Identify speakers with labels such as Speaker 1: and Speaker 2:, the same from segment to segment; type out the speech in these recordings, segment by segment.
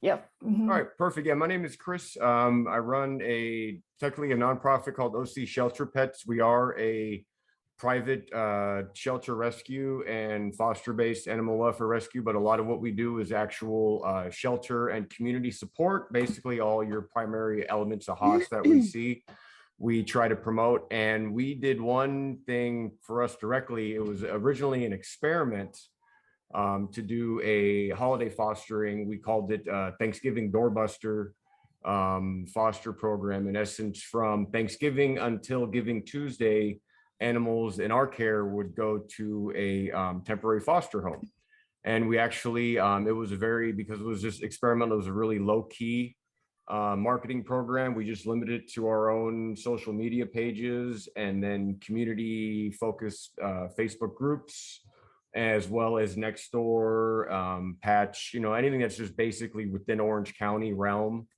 Speaker 1: Yep.
Speaker 2: All right, perfect. Yeah, my name is Chris. I run technically a nonprofit called OC Shelter Pets. We are a private shelter rescue and foster-based animal welfare rescue, but a lot of what we do is actual shelter and community support. Basically, all your primary elements of HOS that we see, we try to promote. And we did one thing for us directly. It was originally an experiment to do a holiday fostering. We called it Thanksgiving Doorbuster foster program. In essence, from Thanksgiving until Giving Tuesday, animals in our care would go to a temporary foster home. And we actually, it was because it was just experimental, it was a really low key marketing program. We just limited it to our own social media pages and then community focused Facebook groups, as well as Nextdoor, Patch, anything that's just basically within Orange County realm.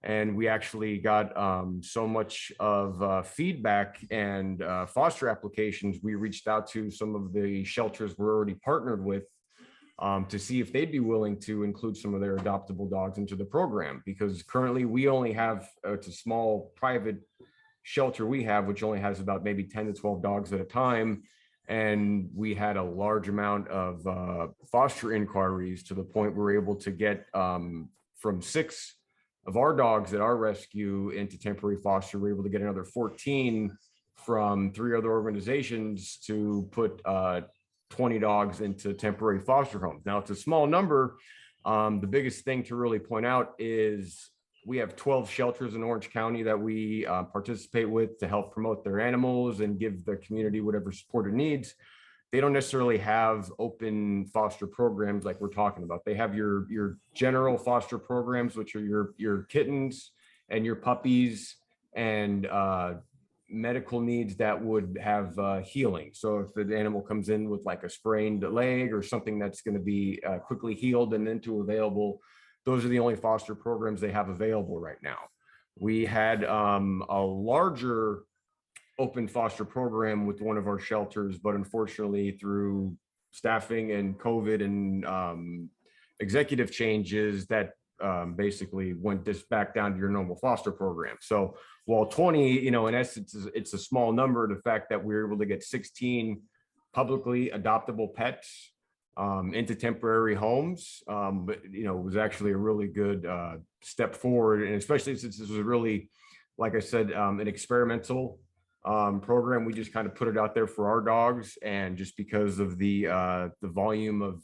Speaker 2: And we actually got so much of feedback and foster applications. We reached out to some of the shelters we're already partnered with to see if they'd be willing to include some of their adoptable dogs into the program. Because currently we only have, it's a small private shelter we have, which only has about maybe 10 to 12 dogs at a time. And we had a large amount of foster inquiries to the point we were able to get from 6 of our dogs at our rescue into temporary foster. We were able to get another 14 from 3 other organizations to put 20 dogs into temporary foster homes. Now it's a small number. The biggest thing to really point out is we have 12 shelters in Orange County that we participate with to help promote their animals and give the community whatever support it needs. They don't necessarily have open foster programs like we're talking about. They have your general foster programs, which are your kittens and your puppies and medical needs that would have healing. So if the animal comes in with like a sprained leg or something that's going to be quickly healed and then to available, those are the only foster programs they have available right now. We had a larger open foster program with one of our shelters, but unfortunately through staffing and COVID and executive changes, that basically went this back down to your normal foster program. So while 20, in essence, it's a small number, the fact that we were able to get 16 publicly adoptable pets into temporary homes, but it was actually a really good step forward, and especially since this was really, like I said, an experimental program. We just kind of put it out there for our dogs, and just because of the volume of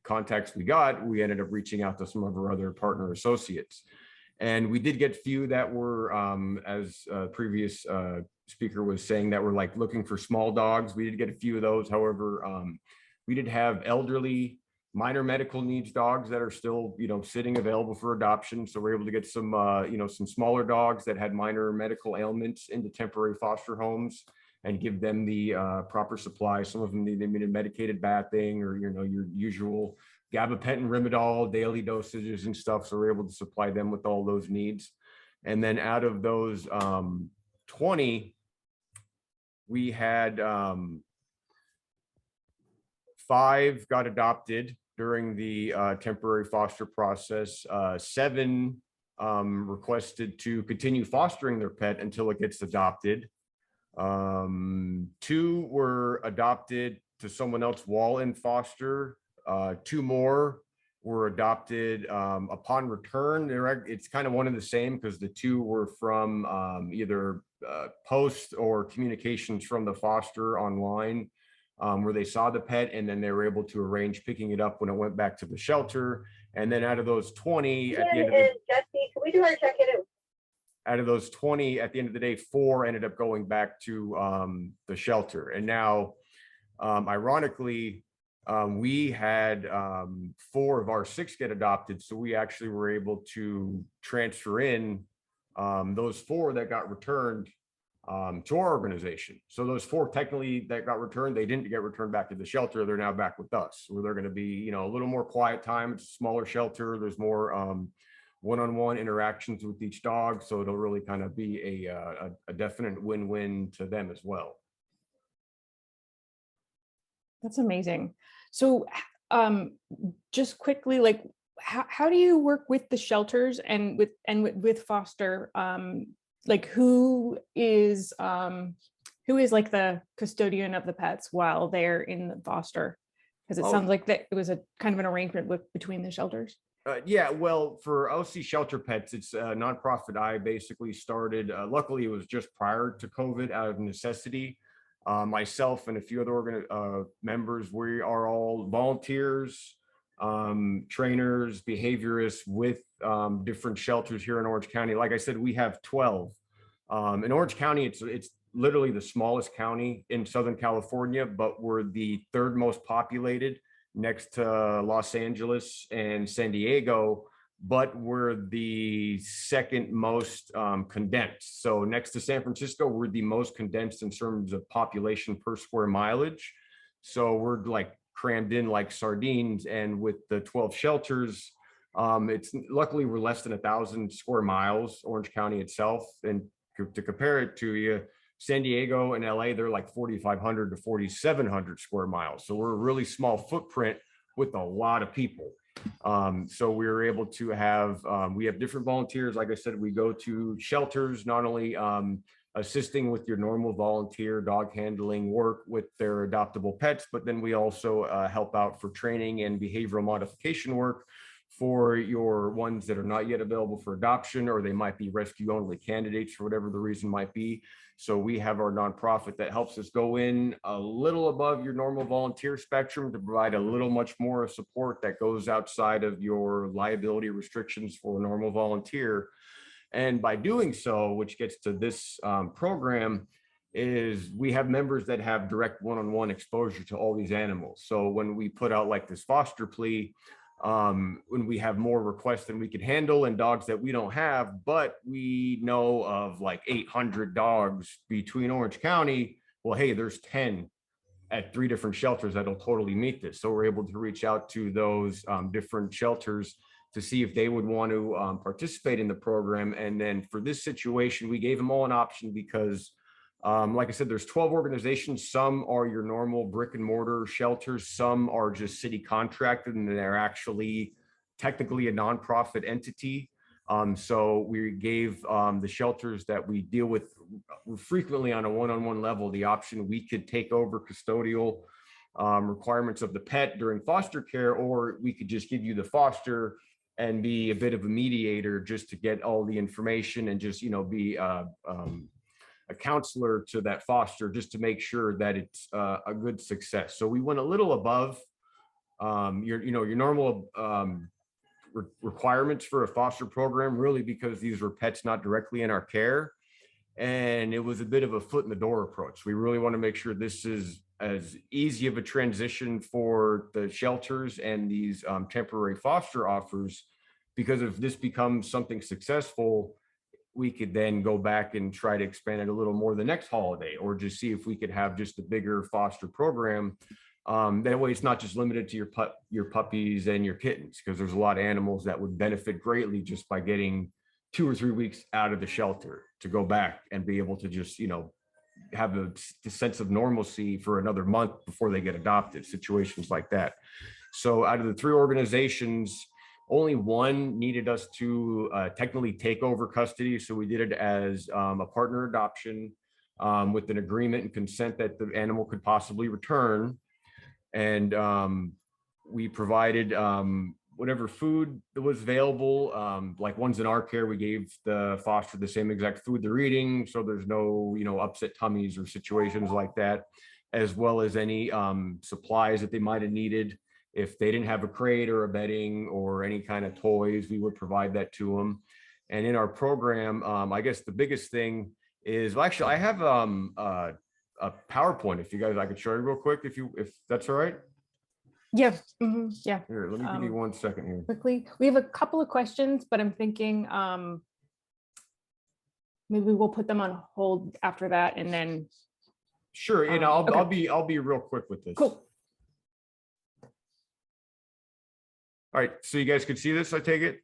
Speaker 2: contacts we got, we ended up reaching out to some of our other partner associates, and we did get few that were, as previous speaker was saying, that were like looking for small dogs. We did get a few of those. However, we did have elderly, minor medical needs dogs that are still, sitting available for adoption. So we're able to get some, some smaller dogs that had minor medical ailments into temporary foster homes and give them the proper supply. Some of them needed medicated bathing or, your usual gabapentin, Rimadyl, daily dosages and stuff. So we're able to supply them with all those needs. And then out of those 20, we had 5 got adopted during the temporary foster process. 7 requested to continue fostering their pet until it gets adopted. 2 were adopted to someone else while in foster. 2 more were adopted upon return. It's kind of one and the same, because the 2 were from either posts or communications from the foster online, where they saw the pet and then they were able to arrange picking it up when it went back to the shelter. And then out of those 20, at the end of the,
Speaker 3: Jesse, can we do our check-in?
Speaker 2: out of those 20, at the end of the day, 4 ended up going back to the shelter. And now, ironically, we had 4 of our 6 get adopted. So we actually were able to transfer in those 4 that got returned to our organization. So those 4 technically that got returned, they didn't get returned back to the shelter. They're now back with us, where they're going to be, a little more quiet time. It's a smaller shelter. There's more one-on-one interactions with each dog. So it'll really kind of be a definite win-win to them as well.
Speaker 1: That's amazing. So just quickly, like, how do you work with the shelters and with foster? Like who is like the custodian of the pets while they're in the foster? Because it sounds
Speaker 2: Oh,
Speaker 1: like that it was a kind of an arrangement between the shelters.
Speaker 2: yeah, well, for OC Shelter Pets, it's a nonprofit I basically started. Luckily, it was just prior to COVID out of necessity. Myself and a few other members, we are all volunteers, trainers, behaviorists with different shelters here in Orange County. Like I said, we have 12. In Orange County, it's literally the smallest county in Southern California, but we're the third most populated next to Los Angeles and San Diego, but we're the second most condensed. So next to San Francisco, we're the most condensed in terms of population per square mileage. So we're like crammed in like sardines. And with the 12 shelters, it's luckily we're less than 1,000 square miles, Orange County itself. And to compare it to you, San Diego and LA, they're like 4,500 to 4,700 square miles. So we're a really small footprint with a lot of people. So we were able to have, we have different volunteers. Like I said, we go to shelters, not only assisting with your normal volunteer dog handling work with their adoptable pets, but then we also help out for training and behavioral modification work for your ones that are not yet available for adoption, or they might be rescue only candidates for whatever the reason might be. So we have our nonprofit that helps us go in a little above your normal volunteer spectrum to provide a little much more support that goes outside of your liability restrictions for a normal volunteer. And by doing so, which gets to this program, is we have members that have direct one-on-one exposure to all these animals. So when we put out like this foster plea, when we have more requests than we can handle and dogs that we don't have, but we know of like 800 dogs between Orange County, well, hey, there's 10 at 3 different shelters that'll totally meet this. So we're able to reach out to those different shelters to see if they would want to participate in the program. And then for this situation, we gave them all an option because like I said, there's 12 organizations. Some are your normal brick and mortar shelters. Some are just city contracted and they're actually technically a nonprofit entity. So we gave the shelters that we deal with frequently on a one-on-one level the option we could take over custodial requirements of the pet during foster care, or we could just give you the foster and be a bit of a mediator just to get all the information and just, be a counselor to that foster just to make sure that it's a good success. So we went a little above your normal requirements for a foster program, really because these were pets not directly in our care. And it was a bit of a foot in the door approach. We really want to make sure this is as easy of a transition for the shelters and these temporary foster offers, because if this becomes something successful, we could then go back and try to expand it a little more the next holiday, or just see if we could have just a bigger foster program. That way it's not just limited to your puppies and your kittens, because there's a lot of animals that would benefit greatly just by getting 2 or 3 weeks out of the shelter to go back and be able to just, have a sense of normalcy for another month before they get adopted, situations like that. So out of the 3 organizations, only one needed us to technically take over custody. So we did it as a partner adoption with an agreement and consent that the animal could possibly return. And we provided whatever food that was available. Like ones in our care, we gave the foster the same exact food they're eating. So there's no, upset tummies or situations like that, as well as any supplies that they might have needed. If they didn't have a crate or a bedding or any kind of toys, we would provide that to them. And in our program, I guess the biggest thing is, well, actually, I have a PowerPoint. If you guys, I could show you real quick, if that's all right.
Speaker 1: Yeah. Yeah.
Speaker 2: Here, let me give you 1 second here.
Speaker 1: Quickly, we have a couple of questions, but I'm thinking maybe we'll put them on hold after that, and then.
Speaker 2: Sure, and
Speaker 1: okay.
Speaker 2: I'll be real quick with this.
Speaker 1: Cool.
Speaker 2: All right, so you guys could see this, I take it?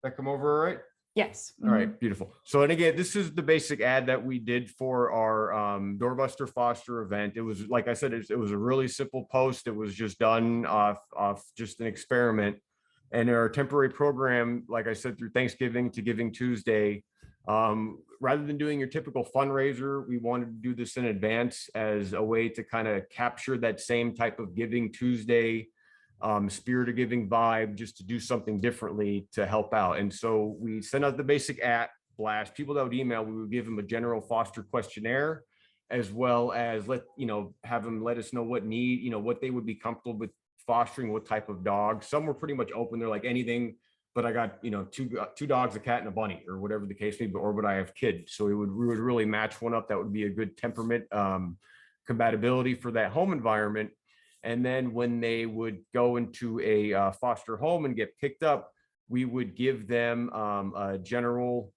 Speaker 2: That come over all right?
Speaker 1: Yes.
Speaker 2: All right, beautiful. So, and again, this is the basic ad that we did for our Doorbuster Foster event. It was, like I said, it was a really simple post. It was just done off just an experiment. And our temporary program, like I said, through Thanksgiving to Giving Tuesday, rather than doing your typical fundraiser, we wanted to do this in advance as a way to kind of capture that same type of Giving Tuesday spirit of giving vibe, just to do something differently to help out. And so we sent out the basic app blast. People that would email, we would give them a general foster questionnaire, as well as have them let us know what what they would be comfortable with fostering, what type of dog. Some were pretty much open. They're like anything, but I got two dogs, a cat, and a bunny, or whatever the case may be, or would I have kids? So we would really match one up that would be a good temperament compatibility for that home environment. And then when they would go into a foster home and get picked up, we would give them a general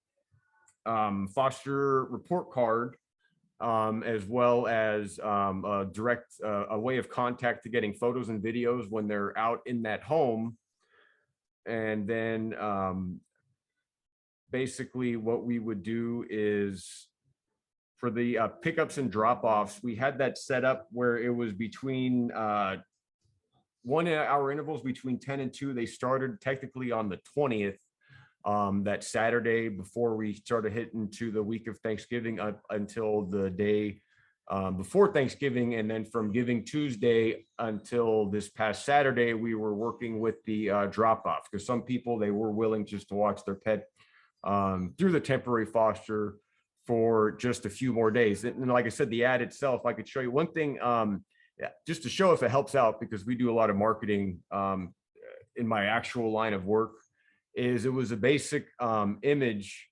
Speaker 2: foster report card, as well as a direct a way of contact to getting photos and videos when they're out in that home. And then basically what we would do is, for the pickups and drop-offs, we had that set up where it was between 1 hour intervals between 10 and 2. They started technically on the 20th, that Saturday before we started hitting to the week of Thanksgiving, until the day before Thanksgiving. And then from Giving Tuesday until this past Saturday, we were working with the drop-off, because some people, they were willing just to watch their pet through the temporary foster for just a few more days. And like I said, the ad itself, I could show you one thing, just to show if it helps out, because we do a lot of marketing in my actual line of work, is it was a basic image.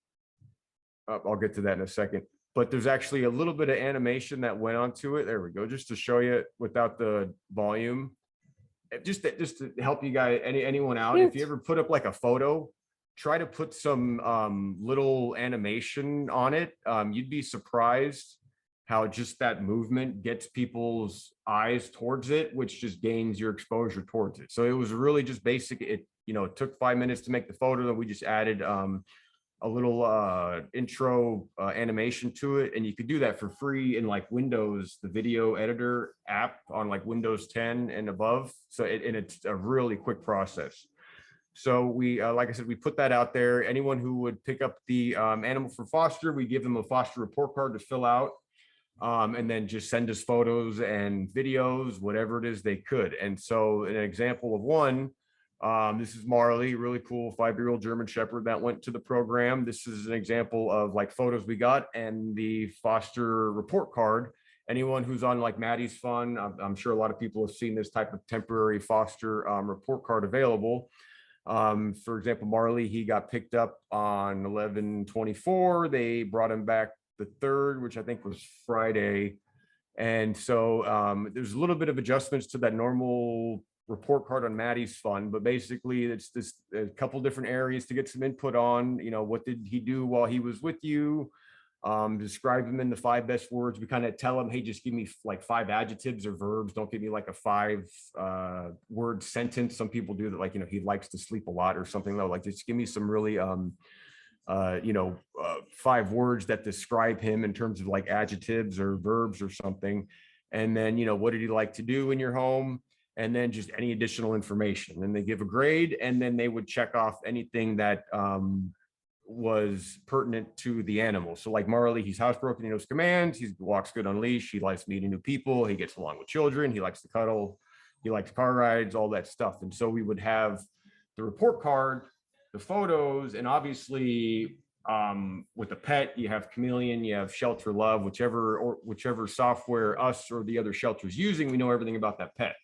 Speaker 2: I'll get to that in a second, but there's actually a little bit of animation that went onto it. There we go, just to show you without the volume, just to help you guys, anyone out. If you ever put up like a photo, try to put some little animation on it. You'd be surprised how just that movement gets people's eyes towards it, which just gains your exposure towards it. So it was really just basic. It took 5 minutes to make the photo, and we just added a little intro animation to it. And you could do that for free in like Windows, the video editor app on like Windows 10 and above. So and it's a really quick process. So we, like I said, we put that out there. Anyone who would pick up the animal for foster, we give them a foster report card to fill out, and then just send us photos and videos, whatever it is they could. And so an example of one, this is Marley, really cool 5-year-old German Shepherd that went to the program. This is an example of like photos we got and the foster report card. Anyone who's on like Maddie's Fun, I'm sure a lot of people have seen this type of temporary foster report card available. For example, Marley, he got picked up on 11/24. They brought him back the 3rd, which I think was Friday. And so there's a little bit of adjustments to that normal report card on Maddie's Fun, but basically it's this a couple different areas to get some input on, what did he do while he was with you? Describe him in the 5 best words. We kind of tell him, hey, just give me like 5 adjectives or verbs. Don't give me like a 5 word sentence. Some people do that, like, he likes to sleep a lot or something, though. Like, just give me some really 5 words that describe him in terms of like adjectives or verbs or something. And then, what did he like to do in your home? And then just any additional information. And they give a grade, and then they would check off anything that was pertinent to the animal. So like Marley, he's housebroken, he knows commands, he walks good on leash, he likes meeting new people, he gets along with children, he likes to cuddle, he likes car rides, all that stuff. And so we would have the report card, the photos, and obviously with the pet, you have Chameleon, you have Shelter Love, whichever software us or the other shelters using, we know everything about that pet.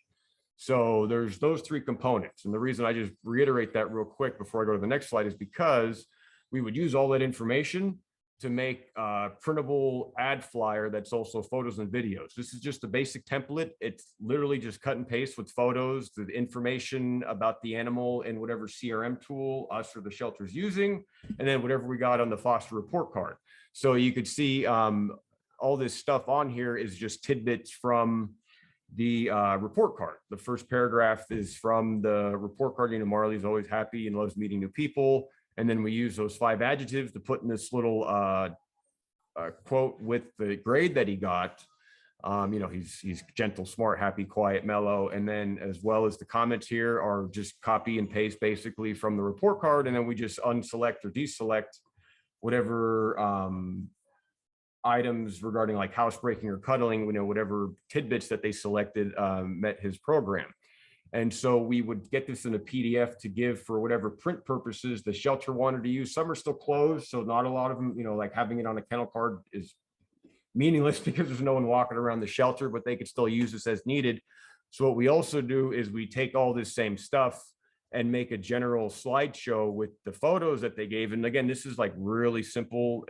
Speaker 2: So there's those 3 components. And the reason I just reiterate that real quick before I go to the next slide is because we would use all that information to make a printable ad flyer that's also photos and videos. This is just a basic template. It's literally just cut and paste with photos, the information about the animal in whatever CRM tool us or the shelter's using, and then whatever we got on the foster report card. So you could see all this stuff on here is just tidbits from the report card. The first paragraph is from the report card. Marley's always happy and loves meeting new people. And then we use those 5 adjectives to put in this little quote with the grade that he got. He's gentle, smart, happy, quiet, mellow. And then as well as the comments here are just copy and paste basically from the report card. And then we just unselect or deselect whatever items regarding like housebreaking or cuddling, whatever tidbits that they selected met his program. And so we would get this in a PDF to give for whatever print purposes the shelter wanted to use. Some are still closed, so not a lot of them, like having it on a kennel card is meaningless because there's no one walking around the shelter, but they could still use this as needed. So what we also do is we take all this same stuff and make a general slideshow with the photos that they gave. And again, this is like really simple.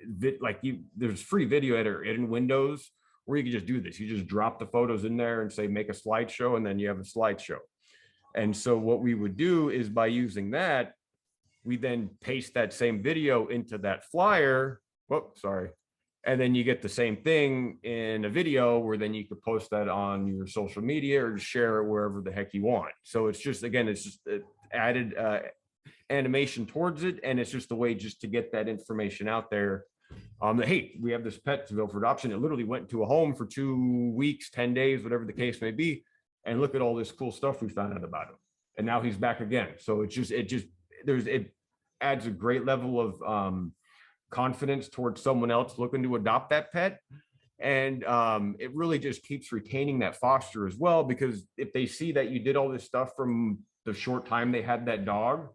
Speaker 2: There's free video editor in Windows where you can just do this. You just drop the photos in there and say, make a slideshow, and then you have a slideshow. And so what we would do is by using that, we then paste that same video into that flyer. Whoops, sorry. And then you get the same thing in a video where then you could post that on your social media or share it wherever the heck you want. So it's just, again, it's just added animation towards it. And it's just a way just to get that information out there. Hey, we have this pet available for adoption. It literally went to a home for 2 weeks, 10 days, whatever the case may be. And look at all this cool stuff we found out about him. And now he's back again. So it adds a great level of confidence towards someone else looking to adopt that pet. And it really just keeps retaining that foster as well, because if they see that you did all this stuff from the short time they had that dog,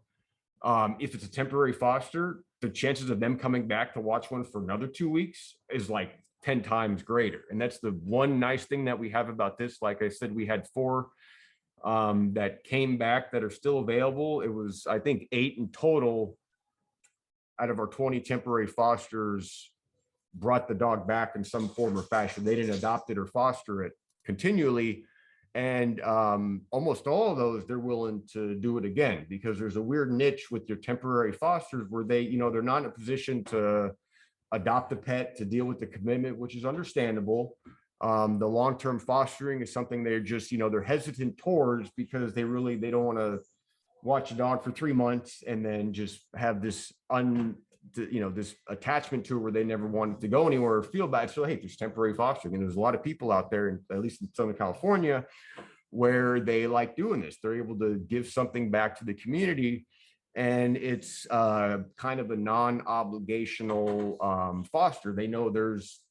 Speaker 2: if it's a temporary foster, the chances of them coming back to watch one for another 2 weeks is like 10 times greater. And that's the one nice thing that we have about this. Like I said, we had 4 that came back that are still available. It was, I think, 8 in total out of our 20 temporary fosters brought the dog back in some form or fashion. They didn't adopt it or foster it continually. And almost all of those, they're willing to do it again, because there's a weird niche with your temporary fosters where they, they're not in a position to adopt a pet, to deal with the commitment, which is understandable. The long-term fostering is something they're just, they're hesitant towards because they don't want to watch a dog for 3 months and then just have this this attachment to it where they never wanted to go anywhere or feel bad. So, hey, there's temporary fostering. And there's a lot of people out there, at least in Southern California, where they like doing this. They're able to give something back to the community. And it's kind of a non-obligational foster. They know there's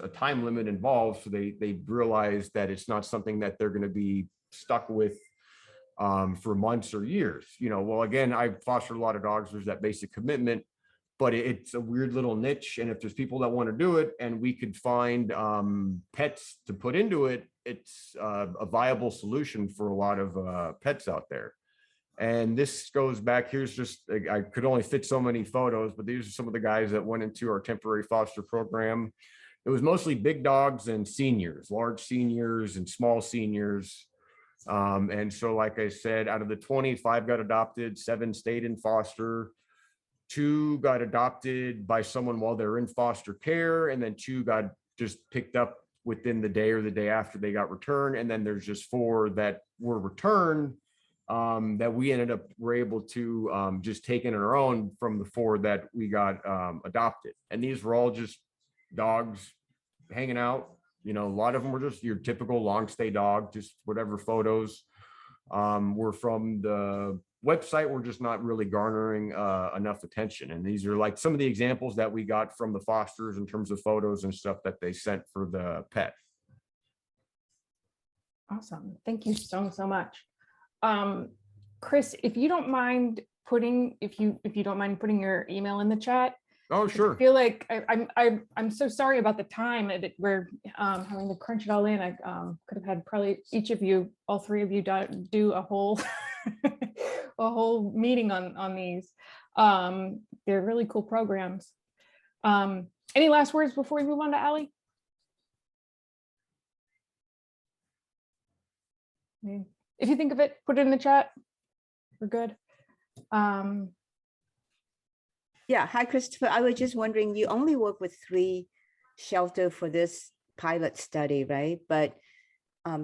Speaker 2: a time limit involved. So they realize that it's not something that they're going to be stuck with for months or years. Well, again, I've fostered a lot of dogs. There's that basic commitment, but it's a weird little niche. And if there's people that want to do it and we could find pets to put into it, it's a viable solution for a lot of pets out there. And this goes back, here's just, I could only fit so many photos, but these are some of the guys that went into our temporary foster program. It was mostly big dogs and seniors, large seniors and small seniors. And so, like I said, out of the 20, 5 got adopted, 7 stayed in foster, 2 got adopted by someone while they're in foster care, and then 2 got just picked up within the day or the day after they got returned. And then there's just 4 that were returned that we were able to just take in on our own from the 4 that we got adopted. And these were all just dogs hanging out. A lot of them were just your typical long stay dog, just whatever photos were from the website were just not really garnering enough attention. And these are like some of the examples that we got from the fosters in terms of photos and stuff that they sent for the pet.
Speaker 1: Awesome. Thank you so much. Chris, if you don't mind putting your email in the chat.
Speaker 2: Oh, sure.
Speaker 1: I feel like I'm so sorry about the time that we're having to crunch it all in. I could have had probably each of you, all 3 of you, do a whole a whole meeting on these. They're really cool programs. Any last words before we move on to Allie? If you think of it, put it in the chat. We're good.
Speaker 3: Yeah, hi, Christopher. I was just wondering, you only work with 3 shelters for this pilot study, right? But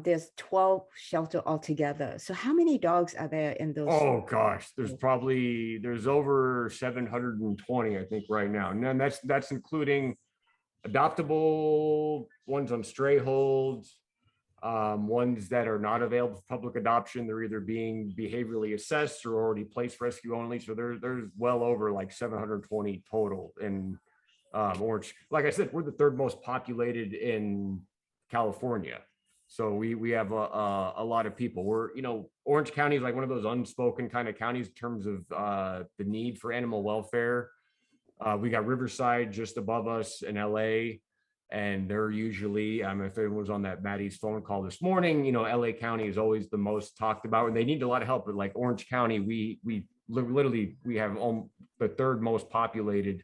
Speaker 3: there's 12 shelter altogether. So how many dogs are there in those?
Speaker 2: Oh gosh, there's over 720, I think, right now. And then that's including adoptable ones on stray holds, ones that are not available for public adoption. They're either being behaviorally assessed or already placed rescue only. So there's well over like 720 total in Orange. Like I said, we're the third most populated in California. So we have a lot of people. We're, Orange County is like one of those unspoken kind of counties in terms of the need for animal welfare. We got Riverside just above us in LA, and they're usually, if it was on that Maddie's phone call this morning, LA County is always the most talked about, and they need a lot of help. But like Orange County, we literally have the third most populated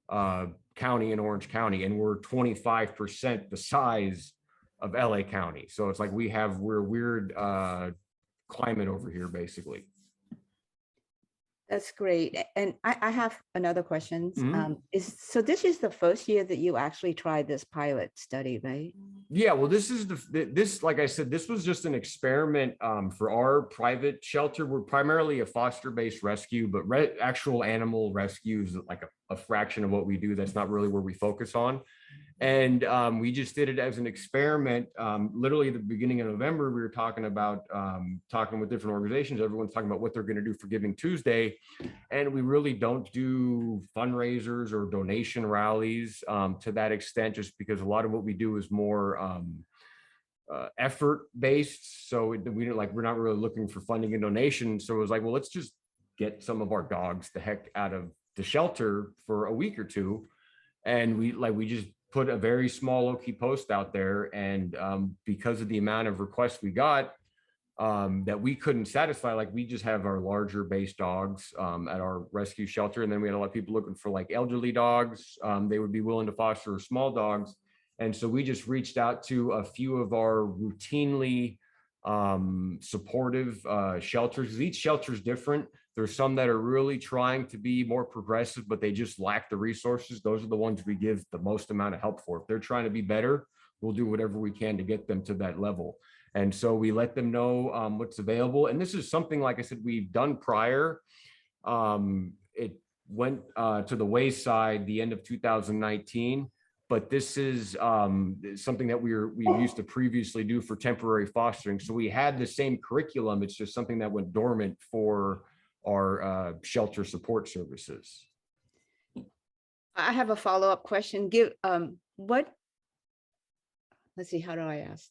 Speaker 2: county in Orange County, and we're 25% the size of LA County. So it's like we're weird climate over here, basically.
Speaker 3: That's great. And I have another question.
Speaker 2: Mhm.
Speaker 3: So this is the first year that you actually tried this pilot study, right?
Speaker 2: Yeah, well, this, like I said, this was just an experiment for our private shelter. We're primarily a foster-based rescue, but actual animal rescue is like a fraction of what we do. That's not really where we focus on. And we just did it as an experiment. Literally at the beginning of November, we were talking with different organizations. Everyone's talking about what they're going to do for Giving Tuesday. And we really don't do fundraisers or donation rallies to that extent, just because a lot of what we do is more effort based. So we're not really looking for funding and donations. So it was like, well, let's just get some of our dogs the heck out of the shelter for a week or two. And we just put a very small low-key post out there. And because of the amount of requests we got that we couldn't satisfy, like we just have our larger base dogs at our rescue shelter. And then we had a lot of people looking for like elderly dogs. They would be willing to foster small dogs. And so we just reached out to a few of our routinely supportive shelters. Each shelter is different. There's some that are really trying to be more progressive, but they just lack the resources. Those are the ones we give the most amount of help for. If they're trying to be better, we'll do whatever we can to get them to that level. And so we let them know what's available. And this is something, like I said, we've done prior. It went to the wayside the end of 2019. But this is something that we used to previously do for temporary fostering. So we had the same curriculum. It's just something that went dormant for our shelter support services.
Speaker 3: I have a follow-up question. Let's see, how do I ask?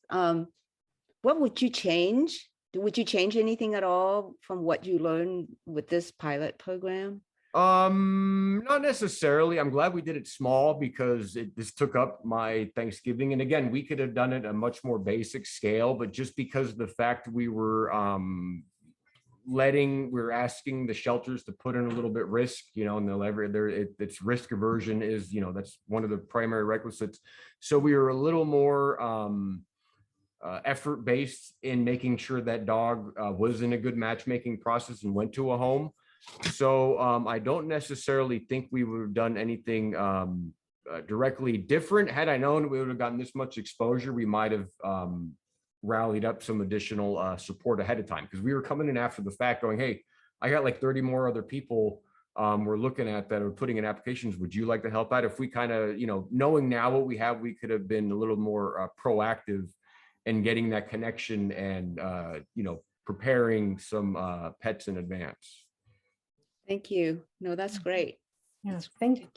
Speaker 3: What would you change? Would you change anything at all from what you learned with this pilot program?
Speaker 2: Not necessarily. I'm glad we did it small because this took up my Thanksgiving. And again, we could have done it at a much more basic scale, but just because of the fact we were we're asking the shelters to put in a little bit risk, and it's risk aversion is, that's one of the primary requisites. So we were a little more effort based in making sure that dog was in a good matchmaking process and went to a home. So I don't necessarily think we would have done anything directly different. Had I known we would have gotten this much exposure, we might have rallied up some additional support ahead of time, because we were coming in after the fact going, hey, I got like 30 more other people we're looking at that are putting in applications. Would you like to help out? If we kind of, knowing now what we have, we could have been a little more proactive in getting that connection and, preparing some pets in advance.
Speaker 3: Thank you. No, that's great.
Speaker 1: Yeah, thank you.